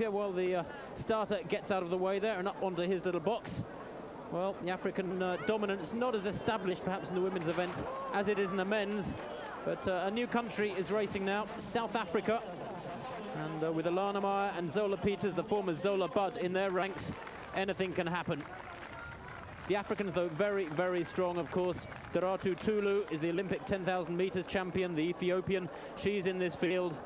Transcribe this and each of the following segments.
Here while the starter gets out of the way there and up onto his little box. Well, the African dominance not as established perhaps in the women's event as it is in the men's, but a new country is racing now, South Africa, and with Elana Meyer and Zola Pieterse, the former Zola Bud, in their ranks, anything can happen. The Africans, though, very, very strong, of course. Deratu Tulu is the Olympic 10,000 meters champion, the Ethiopian. She's in this field.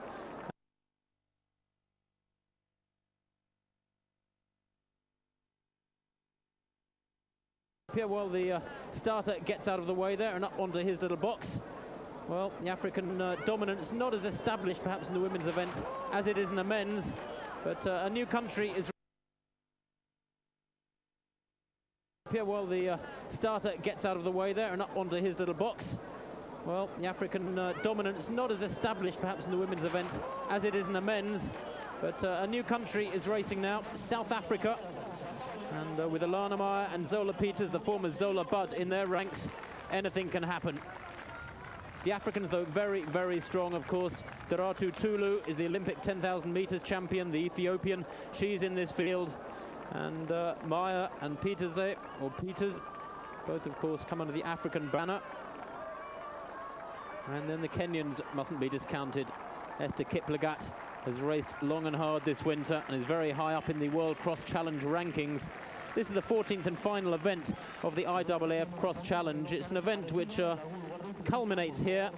Here while the starter gets out of the way there and up onto his little box. Well, the African dominance not as established perhaps in the women's event as it is in the men's, but a new country is... Here while the starter gets out of the way there and up onto his little box. Well, the African dominance not as established perhaps in the women's event as it is in the men's, but a new country is racing now, South Africa, and with Elana Meyer and Zola Pieterse, the former Zola Bud, in their ranks, anything can happen. The Africans, though, very, very strong, of course. Deratu Tulu is the Olympic 10,000 meters champion, the Ethiopian. She's in this field. And Meyer and Pieterse, or Pieterse, both, of course, come under the African banner. And then the Kenyans mustn't be discounted. Esther Kiplagat has raced long and hard this winter and is very high up in the World Cross Challenge rankings. This is the 14th and final event of the IAAF Cross Challenge. It's an event which culminates here,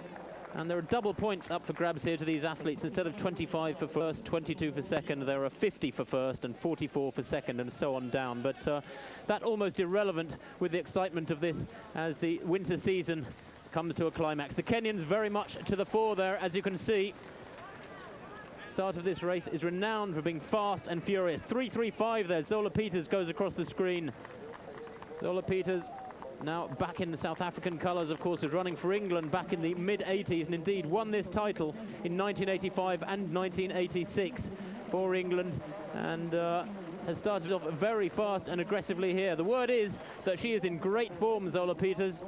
and there are double points up for grabs here to these athletes. Instead of 25 for first, 22 for second, there are 50 for first and 44 for second, and so on down. But that almost irrelevant with the excitement of this as the winter season comes to a climax. The Kenyans very much to the fore there, as you can see. Start of this race is renowned for being fast and furious. 3:35 there. Zola Pieterse goes across the screen. Zola Pieterse, now back in the South African colours, of course, is running for England back in the mid-80s, and indeed won this title in 1985 and 1986 for England, and has started off very fast and aggressively here. The word is that she is in great form, Zola Pieterse.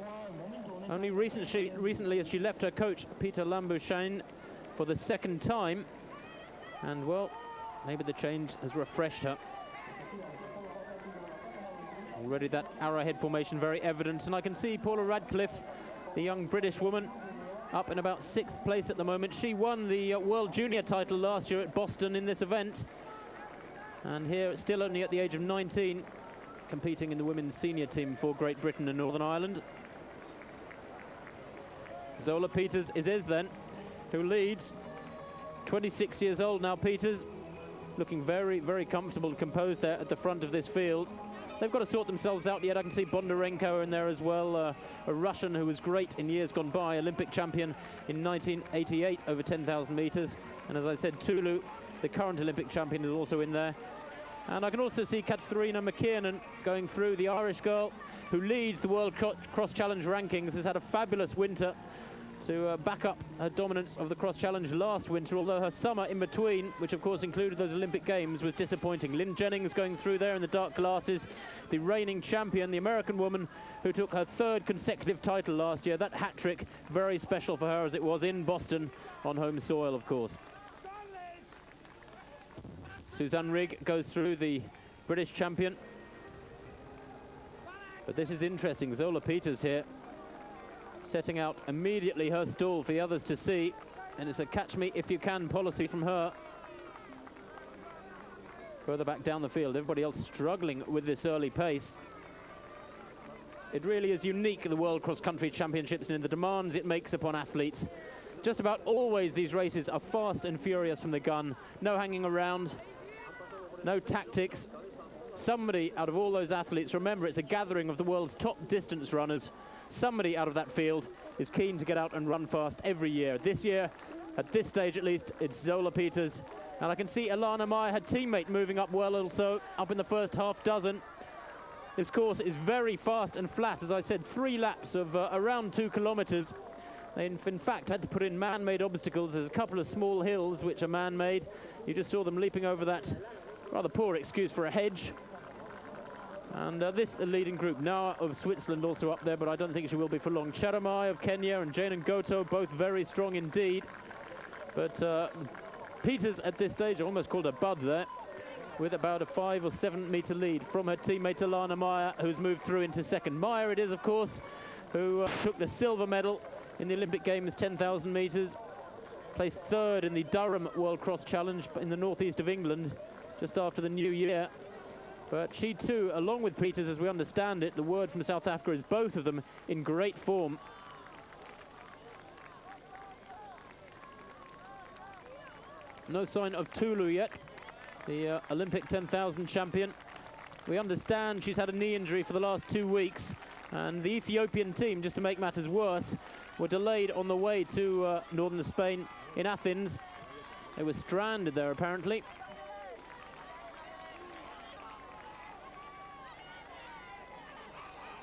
Only recently as she left her coach, Peter Lambouchain, for the second time. And, well, maybe the change has refreshed her. Already that arrowhead formation very evident. And I can see Paula Radcliffe, the young British woman, up in about 6th place at the moment. She won the World Junior title last year at Boston in this event. And here, still only at the age of 19, competing in the women's senior team for Great Britain and Northern Ireland. Zola Pieterse is then, who leads. 26 years old now, Pieterse, looking very, very comfortable and composed there at the front of this field. They've got to sort themselves out yet. I can see Bondarenko in there as well, a Russian who was great in years gone by, Olympic champion in 1988 over 10,000 meters. And as I said, Tulu, the current Olympic champion, is also in there. And I can also see Catherine McKiernan going through, the Irish girl who leads the World Cross Challenge rankings, has had a fabulous winter to back up her dominance of the Cross Challenge last winter, although her summer in between, which of course included those Olympic Games, was disappointing. Liz Jennings going through there in the dark glasses, the reigning champion, the American woman who took her 3rd consecutive title last year. That hat-trick, very special for her, as it was in Boston on home soil, of course. Suzanne Rigg goes through, the British champion. But this is interesting. Zola Pieterse here, setting out immediately her stall for the others to see, and it's a catch-me-if-you-can policy from her. Further back down the field, everybody else struggling with this early pace. It really is unique, the World Cross Country Championships, and in the demands it makes upon athletes. Just about always these races are fast and furious from the gun. No hanging around, no tactics. Somebody out of all those athletes, remember, it's a gathering of the world's top distance runners. Somebody out of that field is keen to get out and run fast every year. This year, at this stage at least, it's Zola Pieterse. And I can see Elana Meyer, her teammate, moving up well also, up in the first half dozen. This course is very fast and flat. As I said, 3 laps of around 2 kilometers. They, in fact, had to put in man-made obstacles. There's a couple of small hills which are man-made. You just saw them leaping over that rather poor excuse for a hedge. And this, the leading group. Noah of Switzerland also up there, but I don't think she will be for long. Cheramai of Kenya and Jane and Goto, both very strong indeed. But Pieterse at this stage, I almost called her Bud there. with about a 5 or 7 metre lead from her teammate Elana Meyer, who's moved through into second. Meyer it is, of course, who took the silver medal in the Olympic Games 10,000 metres, placed third in the Durham World Cross Challenge in the northeast of England just after the new year. But she too, along with Pieterse, as we understand it, the word from South Africa is both of them in great form. No sign of Tulu yet, the Olympic 10,000 champion. We understand she's had a knee injury for the last 2 weeks, and the Ethiopian team, just to make matters worse, were delayed on the way to northern Spain in Athens. They were stranded there, apparently.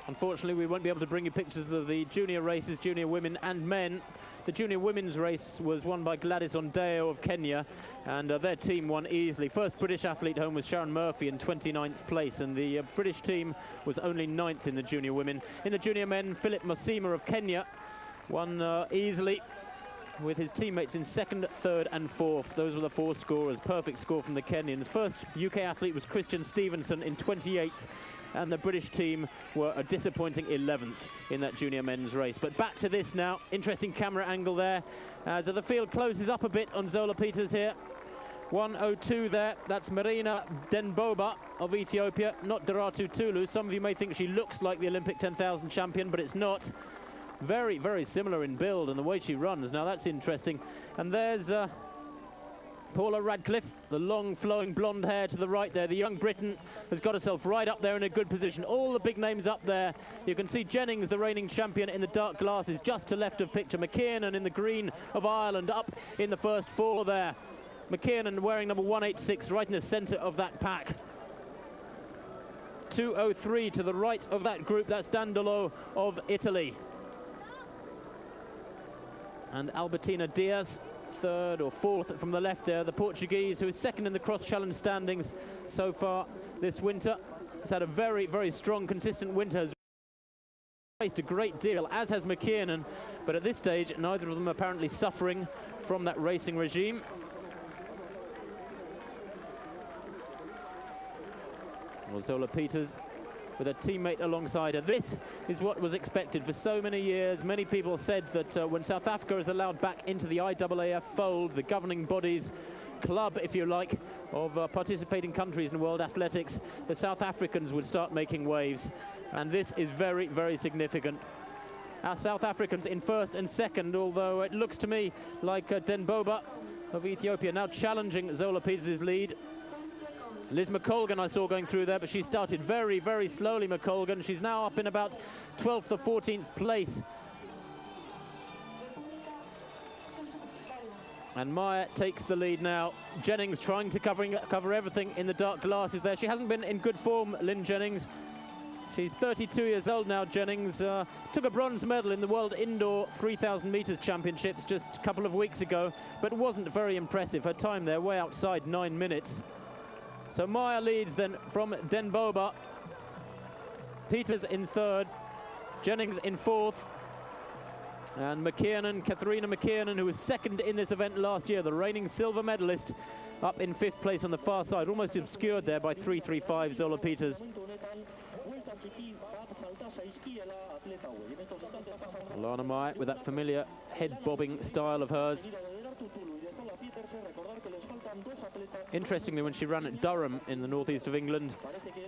Unfortunately, we won't be able to bring you pictures of the junior races, junior women and men. The junior women's race was won by Gladys Ondeo of Kenya, and their team won easily. First British athlete home was Sharon Murphy in 29th place, and the British team was only 9th in the junior women. In the junior men, Philip Mosima of Kenya won easily, with his teammates in 2nd, 3rd and 4th. Those were the 4 scorers. Perfect score from the Kenyans. First UK athlete was Christian Stevenson in 28th, and the British team were a disappointing 11th in that junior men's race. But back to this now. Interesting camera angle there as the field closes up a bit on Zola Pieterse here. 1:02 there. That's Marina Denboba of Ethiopia, not Deratu Tulu. Some of you may think she looks like the Olympic 10,000 champion, but it's not. Very, very similar in build and the way she runs. Now that's interesting. And there's Paula Radcliffe, the long flowing blonde hair to the right there. The young Briton has got herself right up there in a good position. All the big names up there. You can see Jennings, the reigning champion, in the dark glasses just to left of picture. McKiernan in the green of Ireland up in the first 4 there. McKiernan wearing number 186 right in the centre of that pack. 2:03 to the right of that group. That's Dandolo of Italy. And Albertina Días, 3rd or 4th from the left there, the Portuguese, who is 2nd in the cross-challenge standings so far this winter. Has had a very, very strong, consistent winter. Has raced a great deal, as has McKiernan, but at this stage, neither of them apparently suffering from that racing regime. Well, Zola Pieterse with a teammate alongside her. This is what was expected for so many years. Many people said that when South Africa is allowed back into the IAAF fold, the governing bodies, club, if you like, of participating countries in world athletics, the South Africans would start making waves. And this is very, very significant. Our South Africans in 1st and 2nd, although it looks to me like Denboba of Ethiopia now challenging Zola Pieterse's lead. Liz Mc Colgan I saw going through there, but she started very, very slowly, Mc Colgan. She's now up in about 12th or 14th place. And Meyer takes the lead now. Jennings trying to cover everything in the dark glasses there. She hasn't been in good form, Liz Jennings. She's 32 years old now, Jennings. Took a bronze medal in the World Indoor 3,000 metres Championships just a couple of weeks ago, but wasn't very impressive. Her time there way outside 9 minutes. So Meyer leads then from Denboba. Pieterse in 3rd, Jennings in 4th, and McKiernan, Catherine McKiernan, who was 2nd in this event last year, the reigning silver medalist, up in 5th place on the far side, almost obscured there by 3:35 Zola Pieterse. Elana Meyer with that familiar head-bobbing style of hers. Interestingly, when she ran at Durham in the northeast of England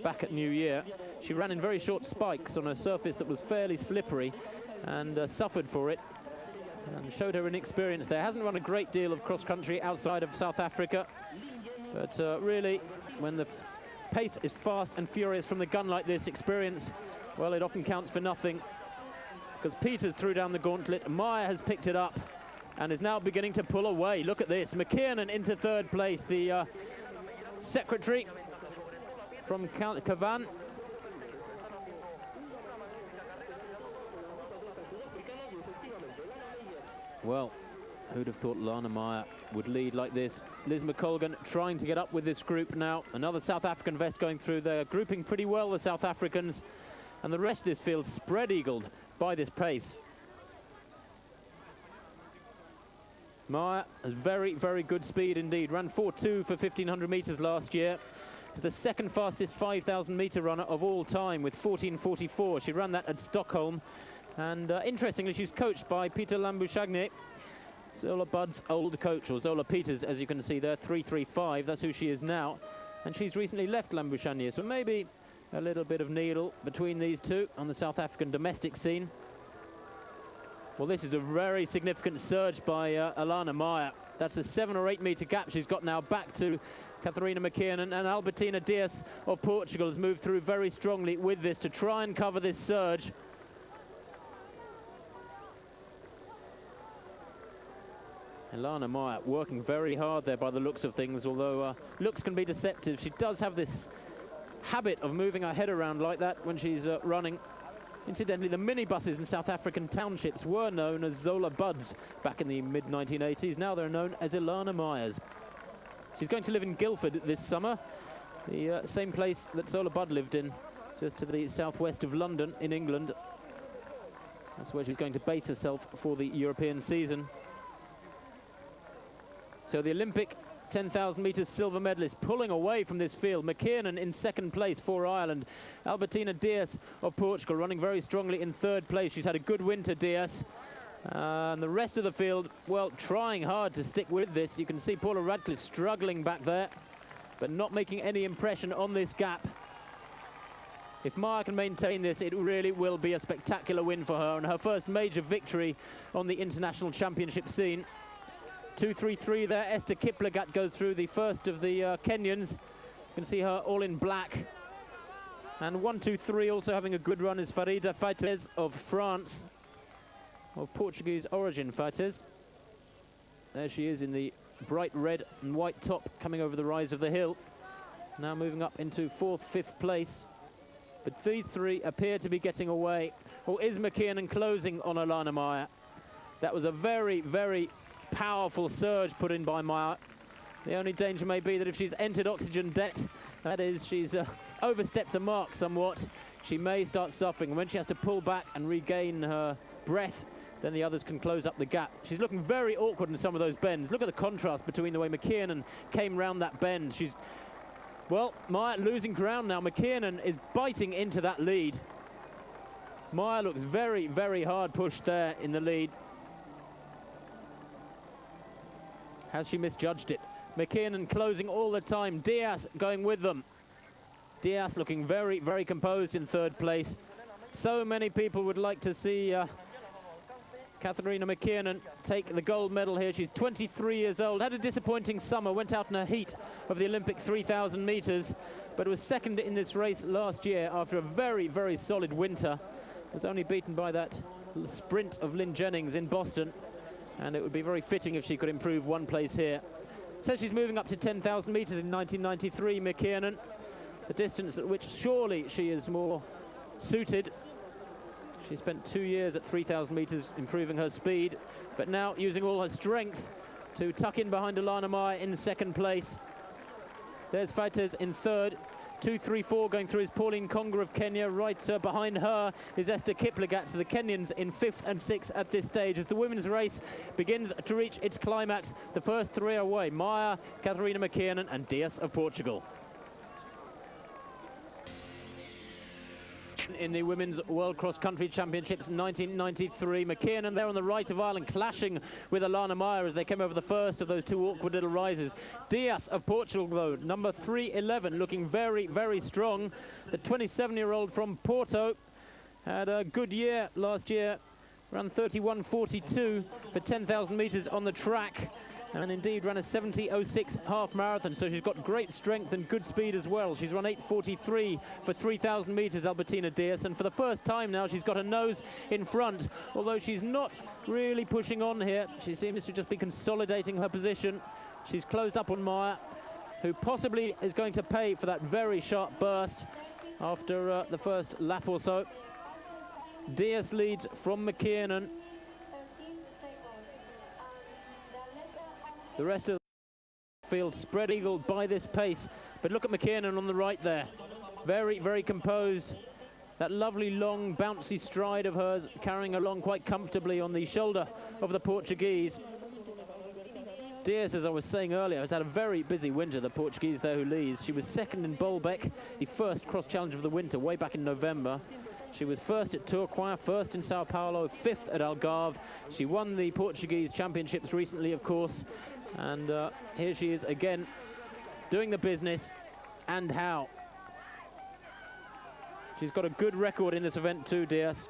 back at New Year, she ran in very short spikes on a surface that was fairly slippery and suffered for it and showed her inexperience there. Hasn't run a great deal of cross-country outside of South Africa, but really when the pace is fast and furious from the gun like this, experience, well, it often counts for nothing, because Pieterse threw down the gauntlet. Meyer has picked it up and is now beginning to pull away. Look at this, McKiernan into 3rd place, the secretary from Cavan. Well, who'd have thought Elana Meyer would lead like this? Liz Mc Colgan trying to get up with this group now. Another South African vest going through. They're grouping pretty well, the South Africans, and the rest of this field spread-eagled by this pace. Meyer has very, very good speed indeed. Ran 4:2 for 1,500 metres last year. is the second fastest 5,000 metre runner of all time with 14:44. She ran that at Stockholm. And interestingly, she's coached by Peter Lambouchagné, Zola Budd's old coach, or Zola Peters, as you can see there, 3:35. That's who she is now. And she's recently left Lambouchagné, so maybe a little bit of needle between these two on the South African domestic scene. Well, this is a very significant surge by Elana Meyer. That's a 7 or 8 metre gap she's got now back to Catherine McKiernan, and Albertina Días of Portugal has moved through very strongly with this to try and cover this surge. Elana Meyer working very hard there by the looks of things, although looks can be deceptive. She does have this habit of moving her head around like that when she's running. Incidentally, the minibuses in South African townships were known as Zola Budds back in the mid-1980s. Now they're known as Elana Meyers. She's going to live in Guildford this summer, the same place that Zola Budd lived in, just to the southwest of London in England. That's where she's going to base herself for the European season. So the Olympic 10,000 metres silver medalist pulling away from this field. McKiernan in second place for Ireland. Albertina Días of Portugal running very strongly in third place. She's had a good winter, Días. And the rest of the field, well, trying hard to stick with this. You can see Paula Radcliffe struggling back there, but not making any impression on this gap. If Meyer can maintain this, it really will be a spectacular win for her and her first major victory on the international championship scene. 2:33 there. Esther Kiplagat goes through, the first of the Kenyans. You can see her all in black. And 1-2-3 also having a good run is Farida Faites of France, of Portuguese origin, Faites. There she is in the bright red and white top coming over the rise of the hill. Now moving up into 4th, 5th place. But these three appear to be getting away. Or is McKiernan closing on Elana Meyer? That was a very, very powerful surge put in by Meyer. The only danger may be that if she's entered oxygen debt, that is, she's overstepped the mark somewhat, she may start suffering. And when she has to pull back and regain her breath, then the others can close up the gap. She's looking very awkward in some of those bends. Look at the contrast between the way McKiernan came round that bend. She's, well, Meyer losing ground now. McKiernan is biting into that lead. Meyer looks very, very hard pushed there in the lead. Has she misjudged it? McKiernan closing all the time. Días going with them. Días looking very, very composed in third place. So many people would like to see Catherine McKiernan take the gold medal here. She's 23 years old, had a disappointing summer, went out in a heat of the Olympic 3,000 metres, but was second in this race last year after a very, very solid winter. Was only beaten by that sprint of Liz Jennings in Boston. And it would be very fitting if she could improve one place here. So she's moving up to 10,000 metres in 1993, McKiernan. The distance at which surely she is more suited. She spent 2 years at 3,000 metres improving her speed, but now using all her strength to tuck in behind Elana Meyer in second place. There's Faites in third. 2-3-4 going through is Pauline Konga of Kenya. Right behind her is Esther Kiplagat. So the Kenyans in 5th and 6th at this stage. As the women's race begins to reach its climax, the first three are away. Meyer, Catherine McKiernan and Días of Portugal. In the Women's World Cross Country Championships 1993, McKiernan there on the right of Ireland clashing with Elana Meyer as they came over the first of those two awkward little rises. Días of Portugal, though, number 311, looking very, very strong. The 27-year-old from Porto had a good year last year, ran 31:42 for 10,000 metres on the track, and indeed ran a 70:06 half marathon, so she's got great strength and good speed as well. She's run 8:43 for 3,000 metres, Albertina Días, and for the first time now she's got her nose in front, although she's not really pushing on here. She seems to just be consolidating her position. She's closed up on Meyer, who possibly is going to pay for that very sharp burst after the first lap or so. Días leads from McKiernan. The rest of the field spread eagle by this pace, but look at McKiernan on the right there. Very, very composed. That lovely long bouncy stride of hers carrying along quite comfortably on the shoulder of the Portuguese. Días, as I was saying earlier, has had a very busy winter, the Portuguese there who leads. She was second in Bolbec, the first cross-challenge of the winter, way back in November. She was first at Tourcoing, first in Sao Paulo, fifth at Algarve. She won the Portuguese championships recently, of course. And here she is again, doing the business, and how. She's got a good record in this event too, Días.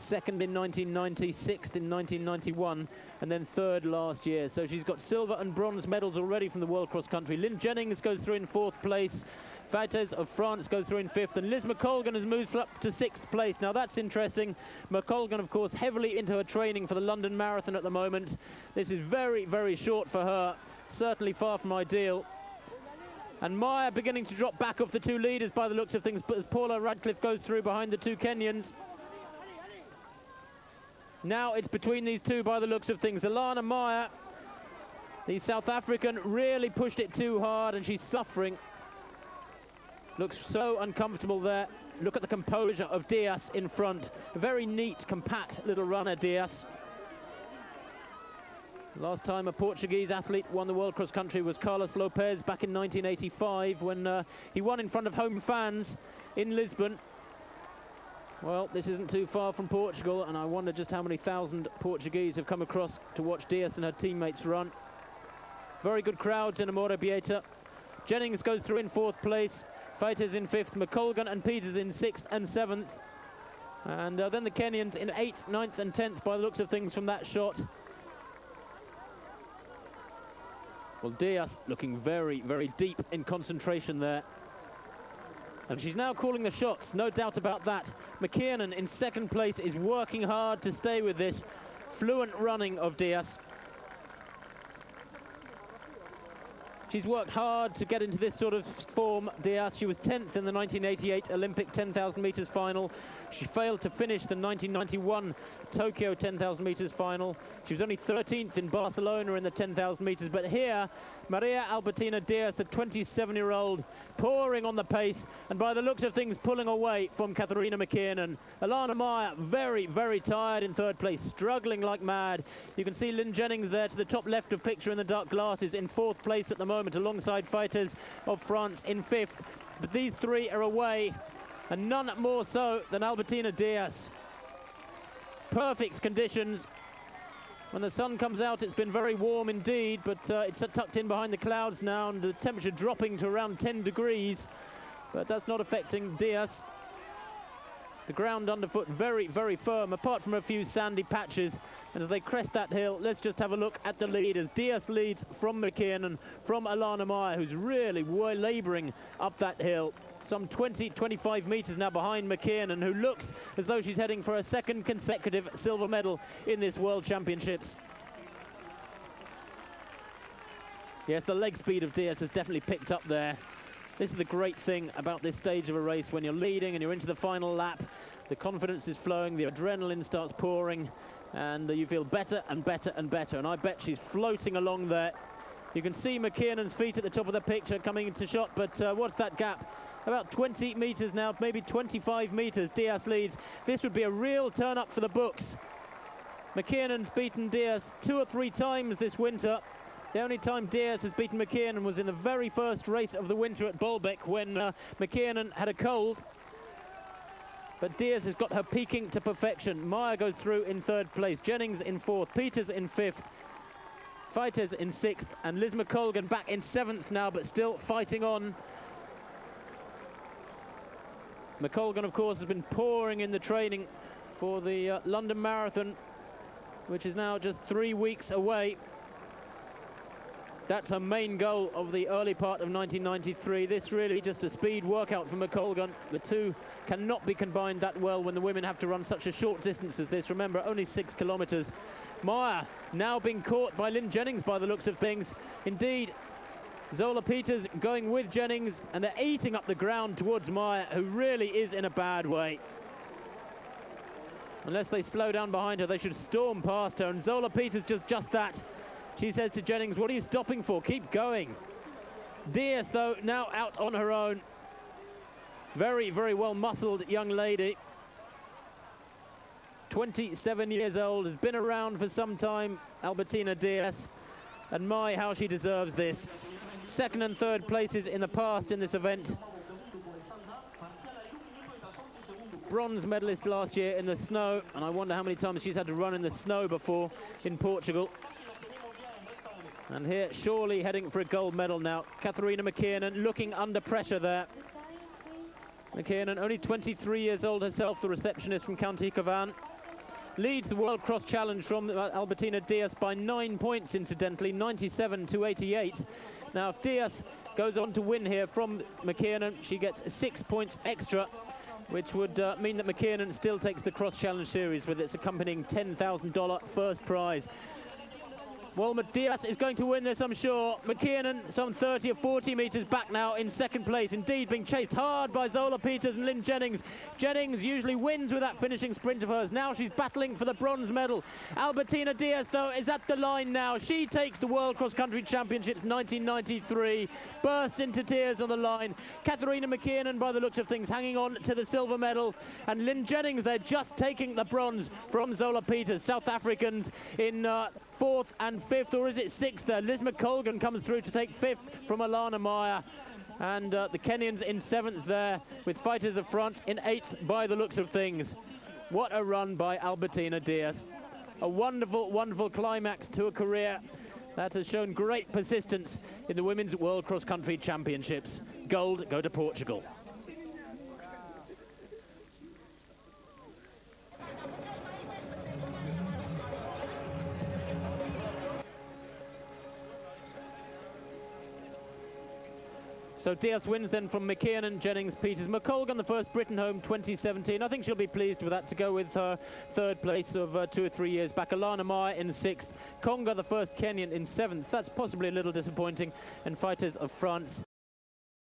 Second in 1990, sixth in 1991, and then third last year. So she's got silver and bronze medals already from the World Cross Country. Liz Jennings goes through in fourth place. Pieterse of France goes through in fifth, and Liz Mc Colgan has moved up to sixth place. Now that's interesting. Mc Colgan, of course, heavily into her training for the London Marathon at the moment. This is very, very short for her. Certainly far from ideal. And Meyer beginning to drop back off the two leaders by the looks of things, but as Paula Radcliffe goes through behind the two Kenyans. Now it's between these two by the looks of things. Elana Meyer, the South African, really pushed it too hard and she's suffering. Looks so uncomfortable there. Look at the composure of Días in front. A very neat, compact little runner, Días. Last time a Portuguese athlete won the World Cross Country was Carlos Lopez back in 1985 when he won in front of home fans in Lisbon. Well, this isn't too far from Portugal, and I wonder just how many thousand Portuguese have come across to watch Días and her teammates run. Very good crowds in Amorebieta. Jennings goes through in fourth place. Pieterse in fifth. Mc Colgan and Pieterse in sixth and seventh. And then the Kenyans in eighth, ninth and 10th by the looks of things from that shot. Well, Días looking very, very deep in concentration there. And she's now calling the shots, no doubt about that. McKiernan in second place is working hard to stay with this fluent running of Días. She's worked hard to get into this sort of form, Días. She was 10th in the 1988 Olympic 10,000 metres final. She failed to finish the 1991 Tokyo 10,000 metres final. She was only 13th in Barcelona in the 10,000 metres. But here, Maria Albertina Días, the 27-year-old, pouring on the pace, and by the looks of things, pulling away from Catherine McKiernan. Elana Meyer, very, very tired in third place, struggling like mad. You can see Liz Jennings there to the top left of picture in the dark glasses in fourth place at the moment, alongside Pieterse of France in fifth. But these three are away, and none more so than Albertina Días. Perfect conditions. When the sun comes out, it's been very warm indeed, but it's tucked in behind the clouds now, and the temperature dropping to around 10 degrees. But that's not affecting Días. The ground underfoot very, very firm, apart from a few sandy patches. And as they crest that hill, let's just have a look at the leaders. Días leads from McKiernan, from Elana Meyer, who's really labouring up that hill. Some 20, 25 metres now behind McKiernan, who looks as though she's heading for a second consecutive silver medal in this World Championships. Yes, the leg speed of Días has definitely picked up there. This is the great thing about this stage of a race. When you're leading and you're into the final lap, the confidence is flowing, the adrenaline starts pouring, and you feel better and better and better. And I bet she's floating along there. You can see McKiernan's feet at the top of the picture coming into shot, but what's that gap? About 20 metres now, maybe 25 metres. Días leads. This would be a real turn up for the books. McKiernan's beaten Días 2 or 3 times this winter. The only time Días has beaten McKiernan was in the very first race of the winter at Bolbec, when McKiernan had a cold. But Días has got her peaking to perfection. Meyer goes through in third place. Jennings in fourth. Pieterse in fifth. Pieterse in sixth. And Liz Mc Colgan back in seventh now, but still fighting on. Mc Colgan, of course, has been pouring in the training for the London Marathon, which is now just 3 weeks away. That's her main goal of the early part of 1993. This really just a speed workout for Mc Colgan. The two cannot be combined that well when the women have to run such a short distance as this. Remember, only 6 kilometres. Meyer now being caught by Liz Jennings by the looks of things. Indeed, Zola Pieterse going with Jennings, and they're eating up the ground towards Meyer, who really is in a bad way. Unless they slow down behind her, they should storm past her, and Zola Pieterse just that. She says to Jennings, what are you stopping for? Keep going. Días, though, now out on her own. Very, very well-muscled young lady. 27 years old, has been around for some time, Albertina Días. and my, how she deserves this. Second and third places in the past in this event. Bronze medalist last year in the snow, and I wonder how many times she's had to run in the snow before in Portugal. And here, surely heading for a gold medal now. Catherine McKiernan looking under pressure there. McKiernan, only 23 years old herself, the receptionist from County Cavan. Leads the World Cross Challenge from Albertina Días by 9 points, incidentally, 97 to 88. Now, if Días goes on to win here from McKiernan, she gets 6 points extra, which would mean that McKiernan still takes the Cross Challenge Series with its accompanying $10,000 first prize. Well, Días is going to win this, I'm sure. McKiernan, some 30 or 40 metres back now in second place. Indeed, being chased hard by Zola Pieterse and Liz Jennings. Jennings usually wins with that finishing sprint of hers. Now she's battling for the bronze medal. Albertina Días, though, is at the line now. She takes the World Cross Country Championships 1993. Bursts into tears on the line. Catherine McKiernan, by the looks of things, hanging on to the silver medal. And Liz Jennings, they're just taking the bronze from Zola Pieterse. South Africans in fourth and fifth, or is it sixth there? Liz Mc Colgan comes through to take fifth from Elana Meyer. And the Kenyans in seventh there, with Fighters of France in eighth by the looks of things. What a run by Albertina Días. A wonderful, wonderful climax to a career that has shown great persistence in the Women's World Cross Country Championships. Gold go to Portugal. So Días wins then from McKiernan, Jennings, Pieterse. Mc Colgan, the first Britain home, 2017. I think she'll be pleased with that, to go with her third place of 2 or 3 years back. Elana Meyer in sixth. Konga, the first Kenyan, in seventh. That's possibly a little disappointing. And Fighters of France